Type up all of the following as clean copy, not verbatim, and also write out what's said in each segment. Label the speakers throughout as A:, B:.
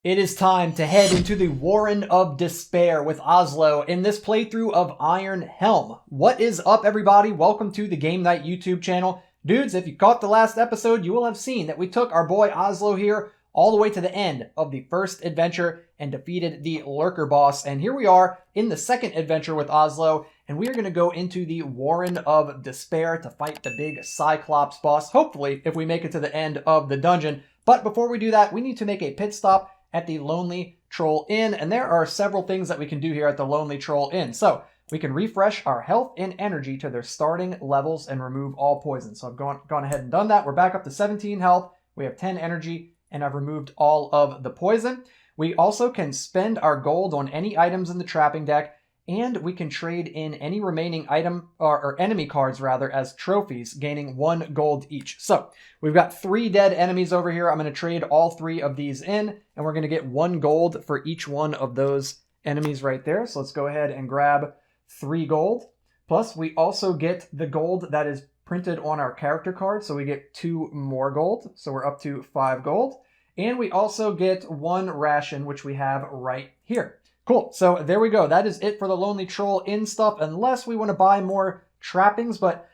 A: It is time to head into the Warren of Despair with Ozzlo in this playthrough of Iron Helm. What is up, everybody? Welcome to the Game Night YouTube channel. Dudes, if you caught the last episode, you will have seen that we took our boy Ozzlo here all the way to the end of the first adventure and defeated the Lurker boss. And here we are in the second adventure with Ozzlo, and we are going to go into the Warren of Despair to fight the big Cyclops boss, hopefully, if we make it to the end of the dungeon. But before we do that, we need to make a pit stop at the Lonely Troll Inn, and there are several things that we can do here at the Lonely Troll Inn. So we can refresh our health and energy to their starting levels and remove all poison. So I've gone ahead and done that. We're back up to 17 health. We have 10 energy, and I've removed all of the poison. We also can spend our gold on any items in the trapping deck, and we can trade in any remaining item or enemy cards rather as trophies, gaining 1 gold each. So we've got 3 dead enemies over here. I'm going to trade all 3 of these in, and we're going to get 1 gold for each one of those enemies right there. So let's go ahead and grab 3 gold. Plus we also get the gold that is printed on our character card. So we get 2 more gold. So we're up to 5 gold. And we also get 1 ration, which we have right here. Cool, so there we go. That is it for the Lonely Troll Inn stuff, unless we want to buy more trappings, but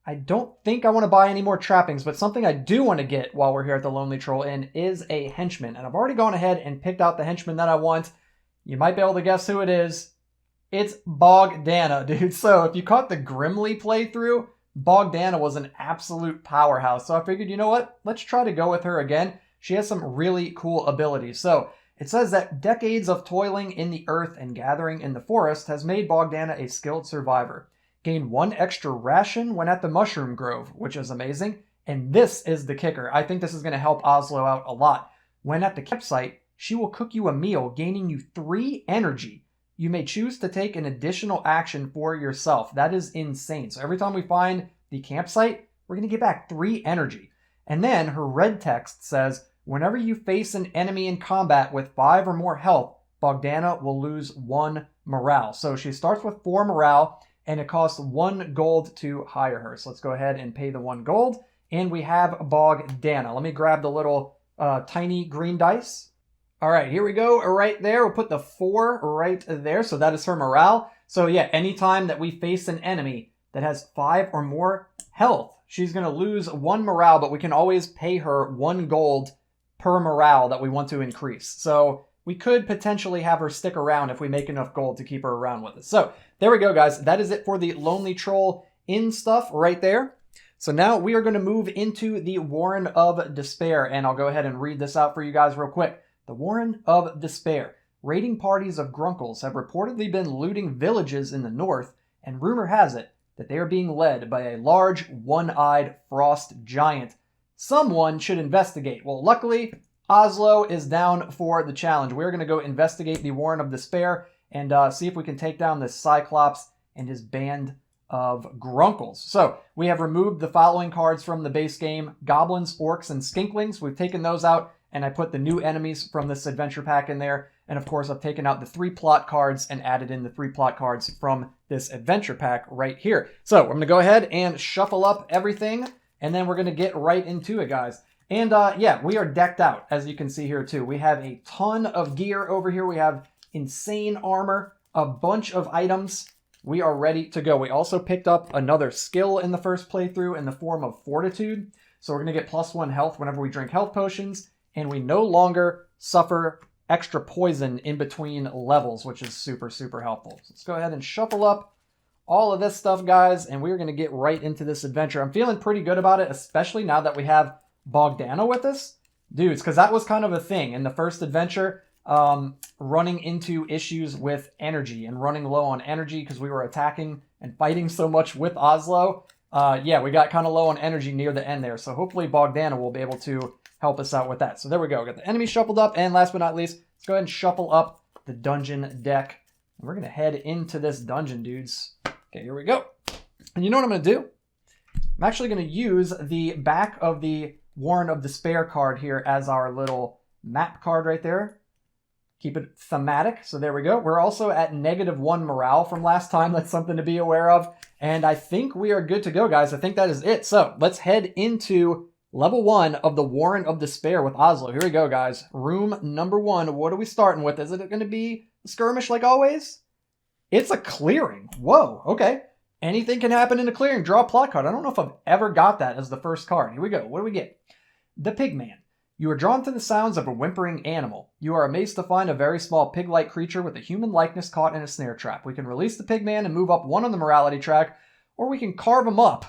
A: I don't think I want to buy any more trappings, but something I do want to get while we're here at the Lonely Troll Inn is a henchman, and I've already gone ahead and picked out the henchman that I want. You might be able to guess who it is. It's Bogdana, dude. So if you caught the Grimly playthrough, Bogdana was an absolute powerhouse, so I figured, you know what? Let's try to go with her again. She has some really cool abilities. So it says that decades of toiling in the earth and gathering in the forest has made Bogdana a skilled survivor. Gain 1 extra ration when at the Mushroom Grove, which is amazing. And this is the kicker. I think this is going to help Ozzlo out a lot. When at the campsite, she will cook you a meal, gaining you 3 energy. You may choose to take an additional action for yourself. That is insane. So every time we find the campsite, we're going to get back 3 energy. And then her red text says, whenever you face an enemy in combat with 5 or more health, Bogdana will lose 1 morale. So she starts with 4 morale, and it costs 1 gold to hire her. So let's go ahead and pay the 1 gold, and we have Bogdana. Let me grab the little tiny green dice. All right, here we go right there. We'll put the 4 right there, so that is her morale. So yeah, anytime that we face an enemy that has 5 or more health, she's going to lose 1 morale, but we can always pay her 1 gold per morale that we want to increase. So we could potentially have her stick around if we make enough gold to keep her around with us. So there we go, guys. That is it for the Lonely Troll Inn stuff right there. So now we are going to move into the Warren of Despair, and I'll go ahead and read this out for you guys real quick. The Warren of Despair. Raiding parties of Grunkles have reportedly been looting villages in the north, and rumor has it that they are being led by a large, one-eyed frost giant. Someone should investigate. Well, luckily, Ozzlo is down for the challenge. We're going to go investigate the Warren of Despair and see if we can take down this Cyclops and his band of Grunkles. So we have removed the following cards from the base game: Goblins, Orcs, and Skinklings. We've taken those out, and I put the new enemies from this adventure pack in there. And of course, I've taken out the 3 plot cards and added in the 3 plot cards from this adventure pack right here. So we're going to go ahead and shuffle up everything, and then we're going to get right into it, guys. And yeah, we are decked out, as you can see here too. We have a ton of gear over here. We have insane armor, a bunch of items. We are ready to go. We also picked up another skill in the first playthrough in the form of Fortitude. So we're going to get +1 health whenever we drink health potions, and we no longer suffer extra poison in between levels, which is super, super helpful. So let's go ahead and shuffle up all of this stuff, guys, and we're going to get right into this adventure. I'm feeling pretty good about it, especially now that we have Bogdana with us. Dudes, because that was kind of a thing in the first adventure, running into issues with energy and running low on energy because we were attacking and fighting so much with Ozzlo. Yeah, we got kind of low on energy near the end there, so hopefully Bogdana will be able to help us out with that. So there we go. Got the enemy shuffled up, and last but not least, let's go ahead and shuffle up the dungeon deck. And we're going to head into this dungeon, dudes. Okay, here we go. And you know what I'm going to do? I'm actually going to use the back of the Warren of Despair card here as our little map card right there. Keep it thematic. So there we go. We're also at -1 morale from last time. That's something to be aware of. And I think we are good to go, guys. I think that is it. So let's head into Level 1 of the Warren of Despair with Ozzlo. Here we go, guys. Room number 1. What are we starting with? Is it going to be a skirmish like always? It's a clearing. Whoa, okay. Anything can happen in a clearing. Draw a plot card. I don't know if I've ever got that as the first card. Here we go. What do we get? The Pigman. You are drawn to the sounds of a whimpering animal. You are amazed to find a very small pig-like creature with a human likeness caught in a snare trap. We can release the Pigman and move up 1 on the morality track, or we can carve him up.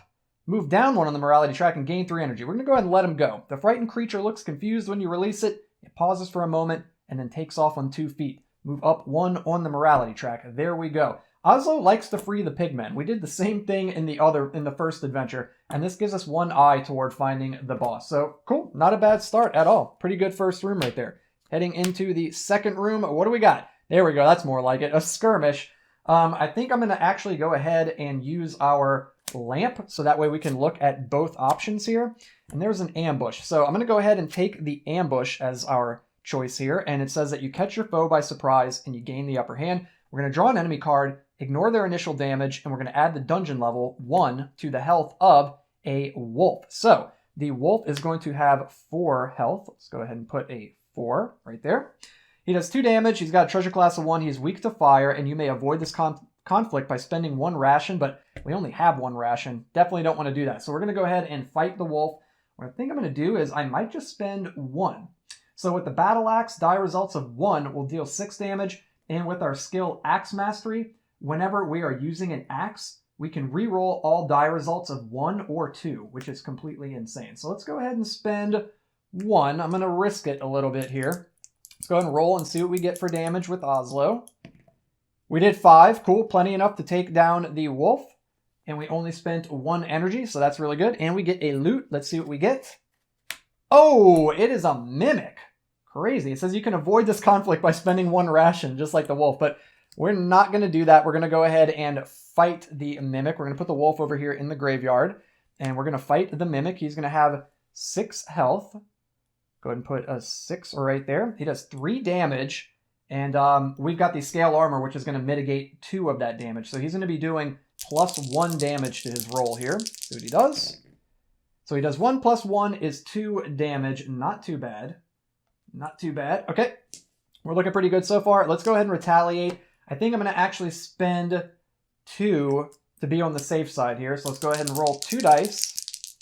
A: Move down 1 on the morality track and gain 3 energy. We're going to go ahead and let him go. The frightened creature looks confused when you release it. It pauses for a moment and then takes off on 2 feet. Move up 1 on the morality track. There we go. Ozzlo likes to free the pigmen. We did the same thing in the first adventure, and this gives us 1 eye toward finding the boss. So cool, not a bad start at all. Pretty good first room right there. Heading into the second room, what do we got? There we go, that's more like it, a skirmish. I think I'm gonna actually go ahead and use our lamp, so that way we can look at both options here. And there's an ambush. So I'm gonna go ahead and take the ambush as our choice here, and it says that you catch your foe by surprise and you gain the upper hand. We're gonna draw an enemy card, ignore their initial damage, and we're going to add the dungeon level 1 to the health of a wolf. So the wolf is going to have 4 health. Let's go ahead and put a 4 right there. He does 2 damage. He's got a treasure class of 1. He's weak to fire, and you may avoid this conflict by spending 1 ration, but we only have 1 ration. Definitely don't want to do that. So we're going to go ahead and fight the wolf. What I think I'm going to do is I might just spend 1. So with the battle axe, die results of 1 will deal 6 damage, and with our skill Axe Mastery, whenever we are using an axe, we can re-roll all die results of 1 or 2, which is completely insane. So let's go ahead and spend 1. I'm going to risk it a little bit here. Let's go ahead and roll and see what we get for damage with Ozzlo. We did 5. Cool. Plenty enough to take down the wolf. And we only spent 1 energy, so that's really good. And we get a loot. Let's see what we get. Oh, it is a mimic. Crazy. It says you can avoid this conflict by spending 1 ration, just like the wolf. But we're not going to do that. We're going to go ahead and fight the mimic. We're going to put the wolf over here in the graveyard, and we're going to fight the mimic. He's going to have 6 health. Go ahead and put a 6 right there. He does 3 damage, and we've got the scale armor, which is going to mitigate 2 of that damage. So he's going to be doing +1 damage to his roll here. See what he does. So he does 1 + 1 is 2 damage. Not too bad. Not too bad. Okay. We're looking pretty good so far. Let's go ahead and retaliate. I think I'm going to actually spend 2 to be on the safe side here. So let's go ahead and roll 2 dice.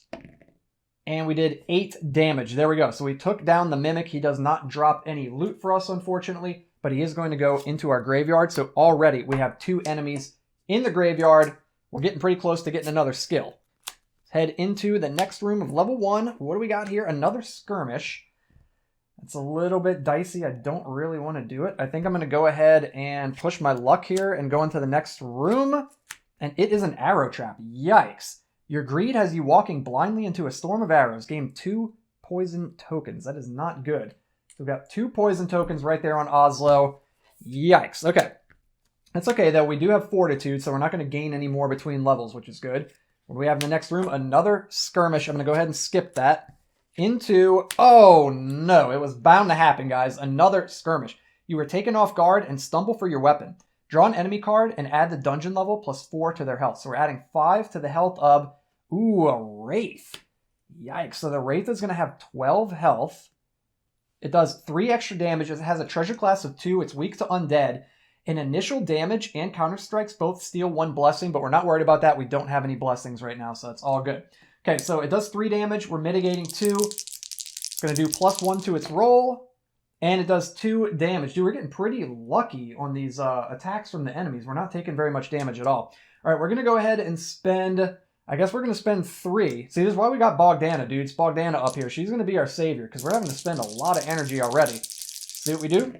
A: And we did 8 damage. There we go. So we took down the mimic. He does not drop any loot for us, unfortunately, but he is going to go into our graveyard. So already we have 2 enemies in the graveyard. We're getting pretty close to getting another skill. Let's head into the next room of level 1. What do we got here? Another skirmish. It's a little bit dicey. I don't really want to do it. I think I'm going to go ahead and push my luck here and go into the next room. And it is an arrow trap. Yikes. Your greed has you walking blindly into a storm of arrows. Gain 2 poison tokens. That is not good. So we've got 2 poison tokens right there on Ozzlo. Yikes. Okay. That's okay, though. We do have fortitude, so we're not going to gain any more between levels, which is good. What do we have in the next room? Another skirmish. I'm going to go ahead and skip that. Into, oh no, it was bound to happen, guys. Another skirmish. You were taken off guard and stumble for your weapon. Draw an enemy card and add the dungeon level +4 to their health. So we're adding 5 to the health of, a Wraith. Yikes. So the Wraith is going to have 12 health. It does 3 extra damage. It has a treasure class of 2. It's weak to undead. In initial damage and counter strikes, both steal 1 blessing, but we're not worried about that. We don't have any blessings right now, so that's all good. Okay, so it does 3 damage. We're mitigating 2. It's going to do +1 to its roll. And it does 2 damage. Dude, we're getting pretty lucky on these attacks from the enemies. We're not taking very much damage at all. All right, we're going to go ahead and spend... I guess we're going to spend 3. See, this is why we got Bogdana, dudes. Bogdana up here. She's going to be our savior because we're having to spend a lot of energy already. See what we do?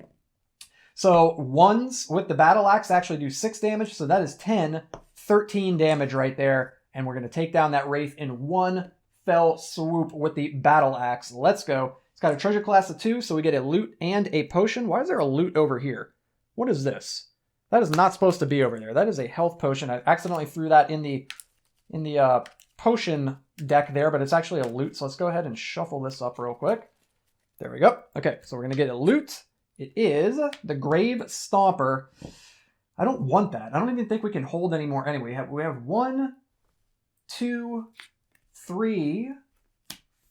A: So 1s with the battle axe actually do 6 damage. So that is 10, 13 damage right there. And we're going to take down that Wraith in 1 fell swoop with the battle axe. Let's go. It's got a treasure class of 2, so we get a loot and a potion. Why is there a loot over here? What is this? That is not supposed to be over there. That is a health potion. I accidentally threw that in the potion deck there, but it's actually a loot. So let's go ahead and shuffle this up real quick. There we go. Okay, so we're going to get a loot. It is the Grave Stomper. I don't want that. I don't even think we can hold any more anyway. We have 1, 2, 3,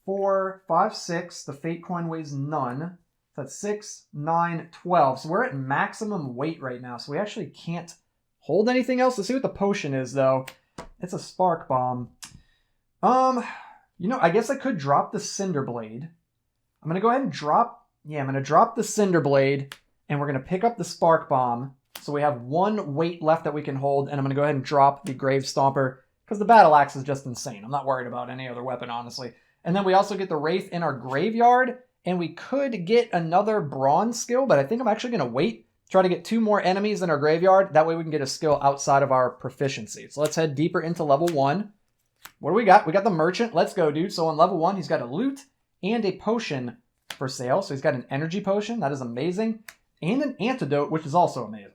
A: 4, 5, 6. The fate coin weighs none. So that's 6, 9, 12. So we're at maximum weight right now. So we actually can't hold anything else. Let's see what the potion is, though. It's a spark bomb. You know, I guess I could drop the cinder blade. I'm going to go ahead and drop... Yeah, I'm going to drop the cinder blade, and we're going to pick up the spark bomb. So we have 1 weight left that we can hold, and I'm going to go ahead and drop the grave stomper, because the battle axe is just insane. I'm not worried about any other weapon, honestly. And then we also get the wraith in our graveyard, and we could get another bronze skill, but I think I'm actually going to wait, try to get 2 more enemies in our graveyard. That way we can get a skill outside of our proficiency. So let's head deeper into level 1. What do we got? We got the merchant. Let's go, dude. So on level 1, he's got a loot and a potion for sale. So he's got an energy potion. That is amazing. And an antidote, which is also amazing.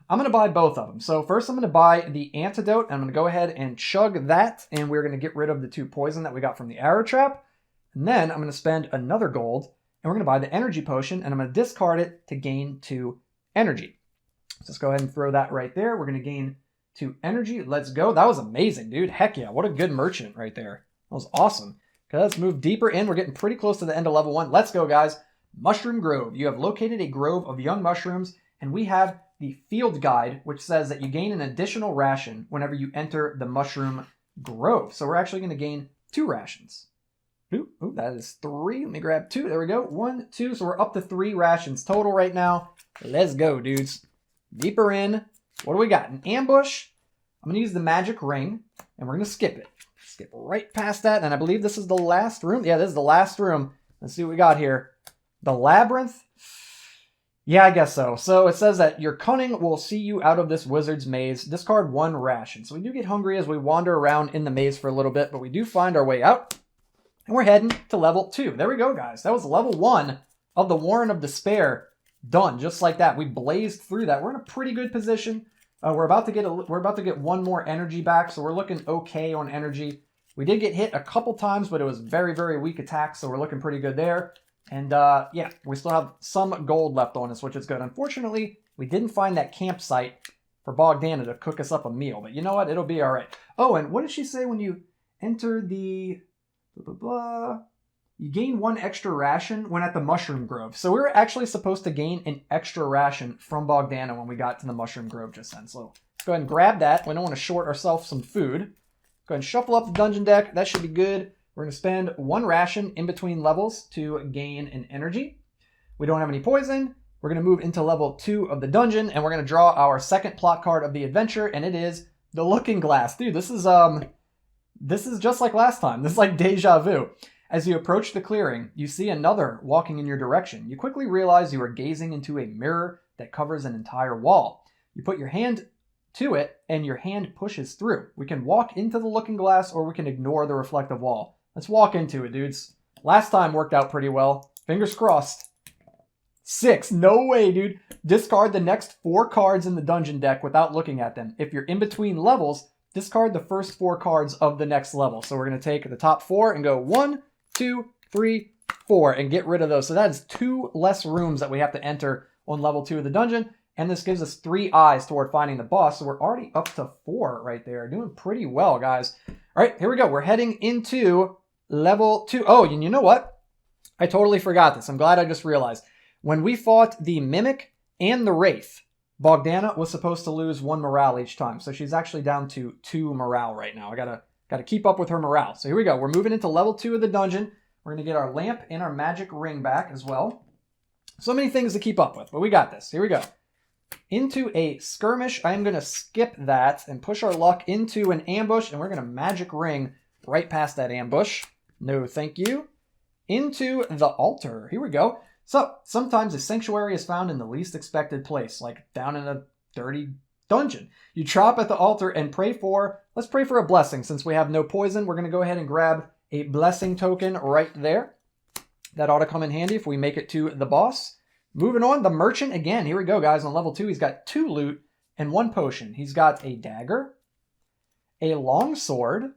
A: I'm going to buy both of them. So first I'm going to buy the antidote. I'm going to go ahead and chug that. And we're going to get rid of the 2 poison that we got from the arrow trap. And then I'm going to spend another gold. And we're going to buy the energy potion. And I'm going to discard it to gain 2 energy. So let's go ahead and throw that right there. We're going to gain 2 energy. Let's go. That was amazing, dude. Heck yeah. What a good merchant right there. That was awesome. Okay, let's move deeper in. We're getting pretty close to the end of level 1. Let's go, guys. Mushroom Grove. You have located a grove of young mushrooms, and we have the field guide, which says that you gain an additional ration whenever you enter the mushroom grove. So we're actually going to gain 2 rations. Ooh, that is 3. Let me grab 2. There we go. 1, 2. So we're up to 3 rations total right now. Let's go, dudes. Deeper in. What do we got? An ambush. I'm going to use the magic ring, and we're going to skip it. Skip right past that, and I believe this is the last room. Yeah, this is the last room. Let's see what we got here. The labyrinth? Yeah, I guess so. So it says that your cunning will see you out of this wizard's maze. Discard 1 ration. So we do get hungry as we wander around in the maze for a little bit, but we do find our way out, and we're heading to level 2. There we go, guys. That was level 1 of the Warren of Despair. Done, just like that. We blazed through that. We're in a pretty good position. We're about to get 1 more energy back, so we're looking okay on energy. We did get hit a couple times, but it was very, very weak attacks, so we're looking pretty good there. And yeah, we still have some gold left on us, which is good. Unfortunately, we didn't find that campsite for Bogdana to cook us up a meal, but you know what? It'll be all right. Oh, and what did she say when you enter the... Blah, blah, blah. You gain 1 extra ration when at the Mushroom Grove. So we were actually supposed to gain an extra ration from Bogdana when we got to the Mushroom Grove just then. So let's go ahead and grab that. We don't want to short ourselves some food. Go ahead and shuffle up the dungeon deck. That should be good. We're going to spend 1 ration in between levels to gain an energy. We don't have any poison. We're going to move into level 2 of the dungeon, and we're going to draw our second plot card of the adventure, and it is the Looking Glass. Dude, this is just like last time. This is like deja vu. As you approach the clearing, you see another walking in your direction. You quickly realize you are gazing into a mirror that covers an entire wall. You put your hand to it, and your hand pushes through. We can walk into the looking glass, or we can ignore the reflective wall. Let's walk into it, dudes. Last time worked out pretty well. Fingers crossed. 6. No way, dude. Discard the next 4 cards in the dungeon deck without looking at them. If you're in between levels, discard the first 4 cards of the next level. So we're going to take the top 4 and go 1, 2, 3, 4, and get rid of those. So that is 2 less rooms that we have to enter on level 2 of the dungeon. And this gives us 3 eyes toward finding the boss. So we're already up to 4 right there. Doing pretty well, guys. All right, here we go. We're heading into level 2. Oh, and you know what? I totally forgot this. I'm glad I just realized. When we fought the Mimic and the Wraith, Bogdana was supposed to lose 1 morale each time. So she's actually down to 2 morale right now. I gotta keep up with her morale. So here we go. We're moving into level 2 of the dungeon. We're going to get our lamp and our magic ring back as well. So many things to keep up with, but we got this. Here we go. Into a skirmish. I am going to skip that and push our luck into an ambush, and we're going to magic ring right past that ambush. No, thank you. Into the altar. Here we go. So, sometimes a sanctuary is found in the least expected place, like down in a dirty dungeon. You chop at the altar and pray for, let's pray for a blessing. Since we have no poison, we're going to go ahead and grab a blessing token right there. That ought to come in handy if we make it to the boss. Moving on, the merchant again. Here we go, guys. On level 2, he's got 2 loot and 1 potion. He's got a dagger, a long sword,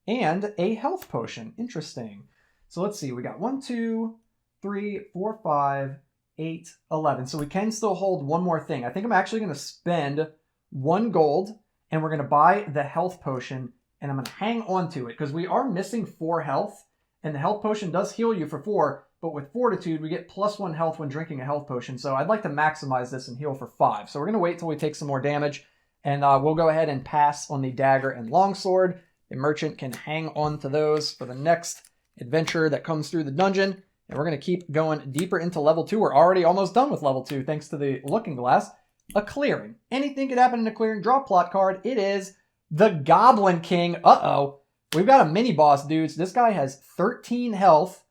A: and a health potion. Interesting. So let's see. We got 1, 2, 3, 4, 5, 8, 11. So we can still hold 1 more thing. I think I'm actually going to spend 1 gold, and we're going to buy the health potion, and I'm going to hang on to it because we are missing 4 health. and the health potion does heal you for 4, but with fortitude, we get +1 health when drinking a health potion. So I'd like to maximize this and heal for 5. So we're going to wait till we take some more damage, and we'll go ahead and pass on the dagger and longsword. The merchant can hang on to those for the next adventure that comes through the dungeon. And we're going to keep going deeper into level 2. We're already almost done with level 2 thanks to the looking glass. A clearing. Anything could happen in a clearing. Draw a plot card. It is the Goblin King. Uh-oh. We've got a mini boss, dudes. This guy has 13 health.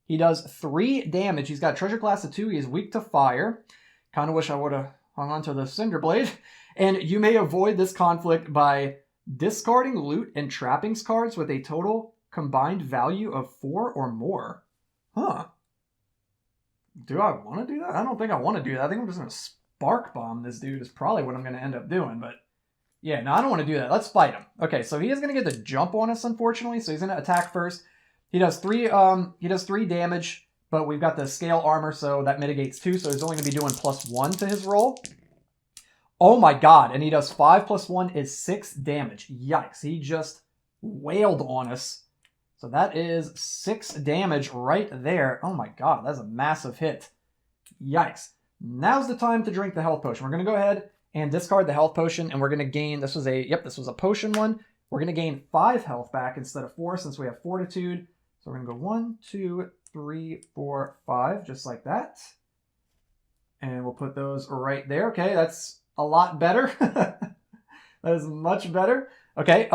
A: He does 3 damage. He's got treasure class of 2. He is weak to fire. Kind of wish I would have hung on to the Cinder Blade. And you may avoid this conflict by discarding loot and trappings cards with a total combined value of 4 or more. Huh. Do I want to do that? I don't think I want to do that. I think I'm just going to spark bomb this dude is probably what I'm going to end up doing. But yeah, no, I don't want to do that. Let's fight him. Okay, so he is going to get the jump on us, unfortunately. So he's going to attack first. He does 3 damage, but we've got the scale armor, so that mitigates 2. So he's only going to be doing +1 to his roll. Oh my god, and he does 5 + 1 is 6 damage. Yikes, he just wailed on us. So that is 6 damage right there. Oh my god, that's a massive hit. Yikes. Now's the time to drink the health potion. We're going to go ahead and discard the health potion, and we're going to gain, this was a potion one. We're going to gain 5 health back instead of 4 since we have fortitude. So we're going to go 1, 2, 3, 4, 5, just like that. And we'll put those right there. Okay, that's a lot better. That is much better. Okay,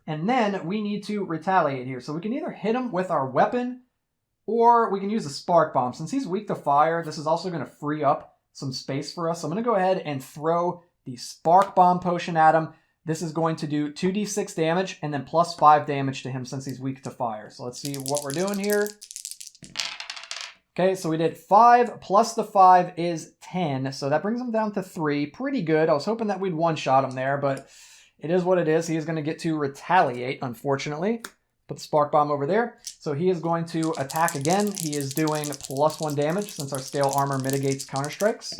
A: and then we need to retaliate here. So we can either hit him with our weapon, or we can use a spark bomb. Since he's weak to fire, this is also going to free up some space for us. So I'm going to go ahead and throw the spark bomb potion at him. This is going to do 2d6 damage and then +5 damage to him since he's weak to fire. So let's see what we're doing here. Okay, so we did 5 plus the 5 is 10. So that brings him down to 3. Pretty good. I was hoping that we'd one-shot him there, but it is what it is. He is going to get to retaliate, unfortunately. Put the spark bomb over there. So he is going to attack again. He is doing +1 damage since our scale armor mitigates counterstrikes.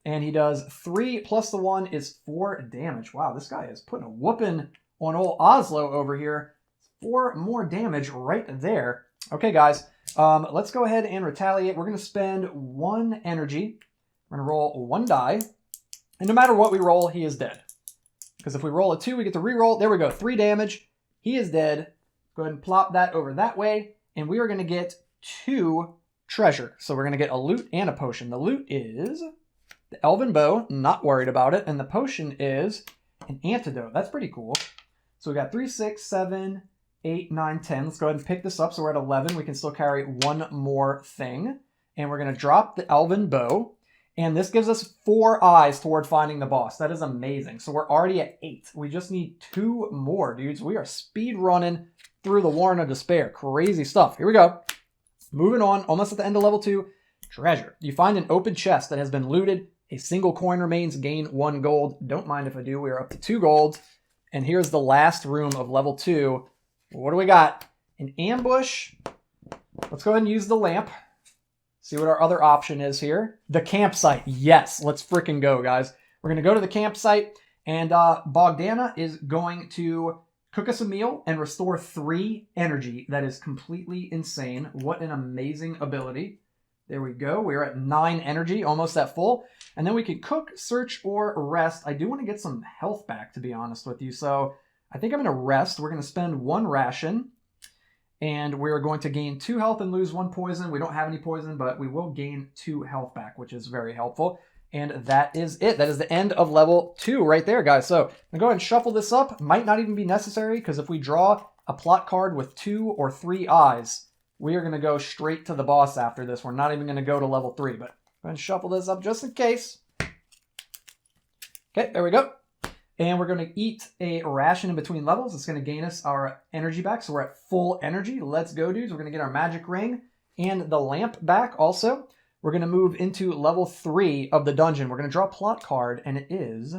A: And he does 3 plus the 1 is 4 damage. Wow, this guy is putting a whooping on old Ozzlo over here. 4 more damage right there. Okay, guys, let's go ahead and retaliate. We're going to spend 1 energy. We're going to roll 1 die. And no matter what we roll, he is dead. Because if we roll a 2, we get to reroll. There we go, 3 damage. He is dead. Go ahead and plop that over that way. And we are going to get 2 treasure. So we're going to get a loot and a potion. The loot is the Elven Bow, not worried about it. And the potion is an antidote. That's pretty cool. So we got 3, 6, 7, 8, 9, 10. Let's go ahead and pick this up. So we're at 11. We can still carry 1 more thing. And we're going to drop the Elven Bow. And this gives us 4 eyes toward finding the boss. That is amazing. So we're already at 8. We just need 2 more, dudes. We are speed running through the Warren of Despair. Crazy stuff. Here we go. Moving on, almost at the end of level 2. Treasure. You find an open chest that has been looted. A single coin remains. Gain 1 gold. Don't mind if I do. We are up to 2 gold. And here's the last room of level 2. What do we got? An ambush. Let's go ahead and use the lamp. See what our other option is here. The campsite. Yes, let's freaking go, guys. We're going to go to the campsite, and Bogdana is going to cook us a meal and restore 3 energy. That is completely insane. What an amazing ability. There we go. We're at 9 energy, almost at full. And then we can cook, search, or rest. I do want to get some health back, to be honest with you. So I think I'm going to rest. We're going to spend 1 ration. And we're going to gain 2 health and lose 1 poison. We don't have any poison, but we will gain 2 health back, which is very helpful. And that is it. That is the end of level 2 right there, guys. So I'm going to go ahead and shuffle this up. Might not even be necessary, because if we draw a plot card with 2 or 3 eyes, we are going to go straight to the boss after this. We're not even going to go to level 3, but go ahead and shuffle this up just in case. Okay, there we go. And we're going to eat a ration in between levels. It's going to gain us our energy back. So we're at full energy. Let's go, dudes. We're going to get our magic ring and the lamp back also. We're going to move into level 3 of the dungeon. We're going to draw a plot card, and it is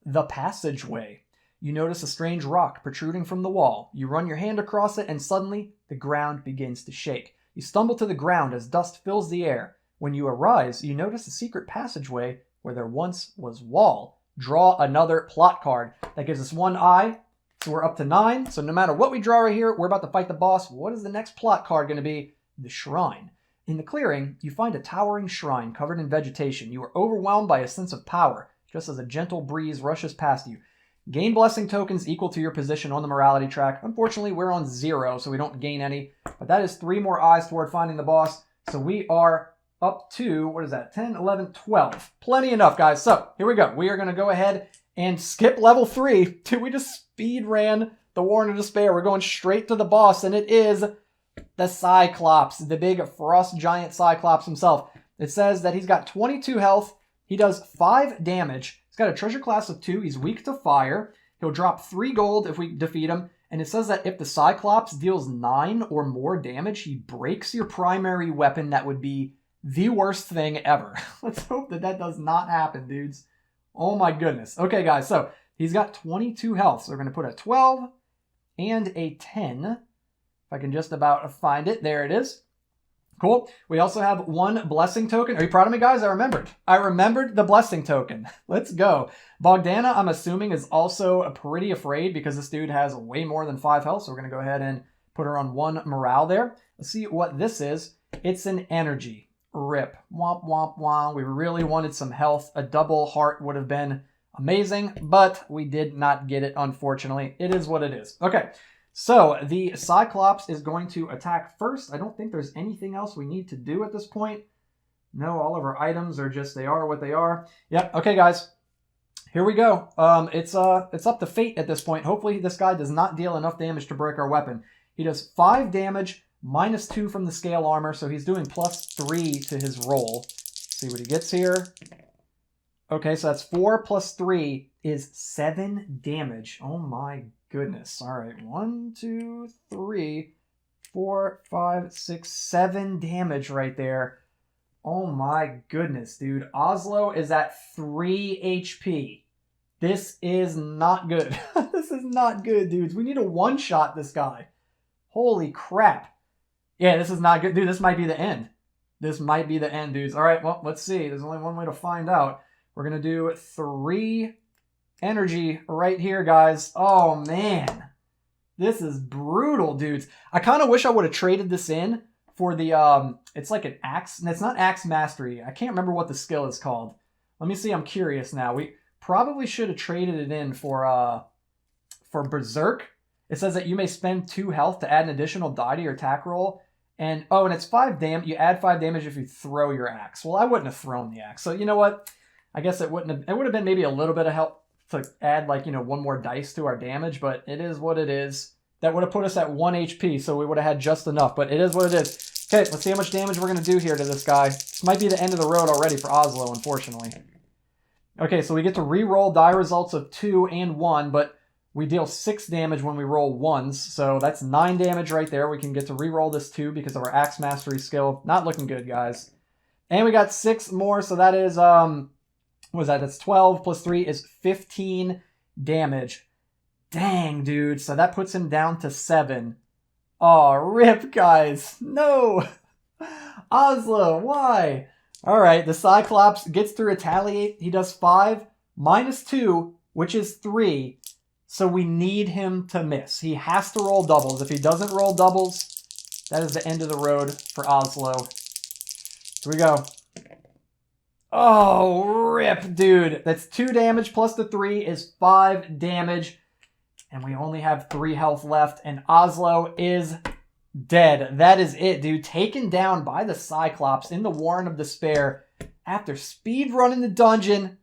A: the passageway. You notice a strange rock protruding from the wall. You run your hand across it, and suddenly the ground begins to shake. You stumble to the ground as dust fills the air. When you arise, you notice a secret passageway where there once was wall. Draw another plot card. That gives us 1 eye So we're up to 9. So no matter what we draw right here, we're about to fight the boss. What is the next plot card going to be? The Shrine. In the clearing, you find a towering shrine covered in vegetation. You are overwhelmed by a sense of power, just as a gentle breeze rushes past you. Gain blessing tokens equal to your position on the morality track. Unfortunately, we're on 0, so we don't gain any. But that is 3 more eyes toward finding the boss. So we are up to, what is that, 10, 11, 12. Plenty enough, guys. So here we go. We are going to go ahead and skip level 3. Dude, we just speed ran the Warren of Despair. We're going straight to the boss, and it is the Cyclops, the big frost giant Cyclops himself. It says that he's got 22 health. He does 5 damage. He's got a treasure class of 2. He's weak to fire. He'll drop 3 gold if we defeat him. And it says that if the Cyclops deals 9 or more damage, he breaks your primary weapon. That would be the worst thing ever. Let's hope that that does not happen, dudes. Oh my goodness. Okay, guys, so he's got 22 health. So we're going to put a 12 and a 10. If I can just about find it. There it is. Cool. We also have 1 blessing token. Are you proud of me, guys? I remembered the blessing token. Let's go. Bogdana, I'm assuming, is also pretty afraid because this dude has way more than 5 health. So we're going to go ahead and put her on 1 morale there. Let's see what this is. It's an energy. Rip. Womp, womp, womp. We really wanted some health. A double heart would have been amazing, but we did not get it, unfortunately. It is what it is. Okay. So the Cyclops is going to attack first. I don't think there's anything else we need to do at this point. No, all of our items are just, they are what they are. Yep. Okay, guys. Here we go. It's up to fate at this point. Hopefully this guy does not deal enough damage to break our weapon. He does 5 damage, -2 from the scale armor, so he's doing +3 to his roll. See what he gets here. Okay, so that's 4 + 3 is 7 damage. Oh my goodness. All right, 1, 2, 3, 4, 5, 6, 7 damage right there. Oh my goodness, dude. Ozzlo is at 3 HP. This is not good. This is not good, dudes. We need to one-shot this guy. Holy crap. Yeah, this is not good. Dude, this might be the end. This might be the end, dudes. All right, well, let's see. There's only one way to find out. We're going to do 3 energy right here, guys. Oh, man. This is brutal, dudes. I kind of wish I would have traded this in for the, it's like an axe. And it's not axe mastery. I can't remember what the skill is called. Let me see. I'm curious now. We probably should have traded it in for Berserk. It says that you may spend 2 health to add an additional die to your attack roll. And, oh, and it's 5 damage. You add 5 damage if you throw your axe. Well, I wouldn't have thrown the axe. So, you know what? I guess it wouldn't have, it would have been maybe a little bit of help to add, like, you know, 1 more dice to our damage, but it is what it is. That would have put us at 1 HP, so we would have had just enough, but it is what it is. Okay, let's see how much damage we're going to do here to this guy. This might be the end of the road already for Ozzlo, unfortunately. Okay, so we get to re-roll die results of 2 and 1, but we deal 6 damage when we roll 1s, so that's 9 damage right there. We can get to re-roll this 2 because of our Axe Mastery skill. Not looking good, guys. And we got 6 more, so that is, what was that? That's 12 plus 3 is 15 damage. Dang, dude. So that puts him down to 7. Oh, rip, guys. No. Ozzlo, why? All right, the Cyclops gets to retaliate. He does 5 minus 2, which is 3. So we need him to miss. He has to roll doubles. If he doesn't roll doubles, that is the end of the road for Ozzlo. Here we go. Oh, rip, dude. That's 2 damage plus the 3 is 5 damage. And we only have 3 health left. And Ozzlo is dead. That is it, dude. Taken down by the Cyclops in the Warren of Despair after speed running the dungeon.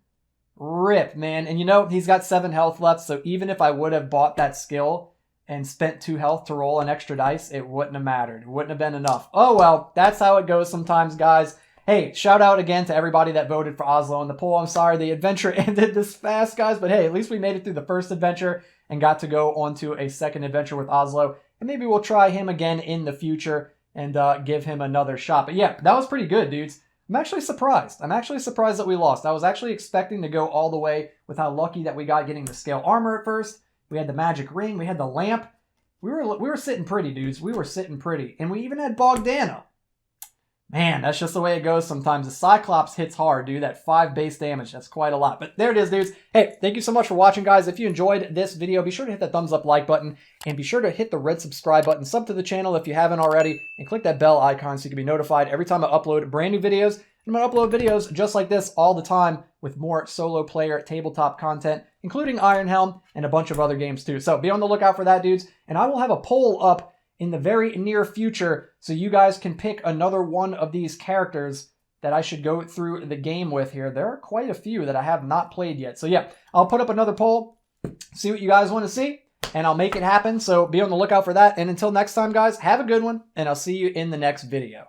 A: Rip, man. And you know, he's got 7 health left. So even if I would have bought that skill and spent 2 health to roll an extra dice, it wouldn't have mattered. It wouldn't have been enough. Oh, well, that's how it goes sometimes, guys. Hey, shout out again to everybody that voted for Ozzlo in the poll. I'm sorry the adventure ended this fast, guys, but hey, at least we made it through the first adventure and got to go on to a second adventure with Ozzlo. And maybe we'll try him again in the future and give him another shot. But yeah, that was pretty good, dudes. I'm actually surprised. I'm actually surprised that we lost. I was actually expecting to go all the way with how lucky that we got getting the scale armor at first. We had the magic ring. We had the lamp. We were sitting pretty, dudes. We were sitting pretty. And we even had Bogdana. Man, that's just the way it goes sometimes. The Cyclops hits hard, dude. That 5 base damage, that's quite a lot. But there it is, dudes. Hey, thank you so much for watching, guys. If you enjoyed this video, be sure to hit that thumbs up like button, and be sure to hit the red subscribe button, sub to the channel if you haven't already, and click that bell icon so you can be notified every time I upload brand new videos. I'm going to upload videos just like this all the time with more solo player tabletop content, including Iron Helm and a bunch of other games too. So be on the lookout for that, dudes. And I will have a poll up in the very near future, so you guys can pick another one of these characters that I should go through the game with here. There are quite a few that I have not played yet. So yeah, I'll put up another poll, see what you guys want to see, and I'll make it happen. So be on the lookout for that. And until next time, guys, have a good one, and I'll see you in the next video.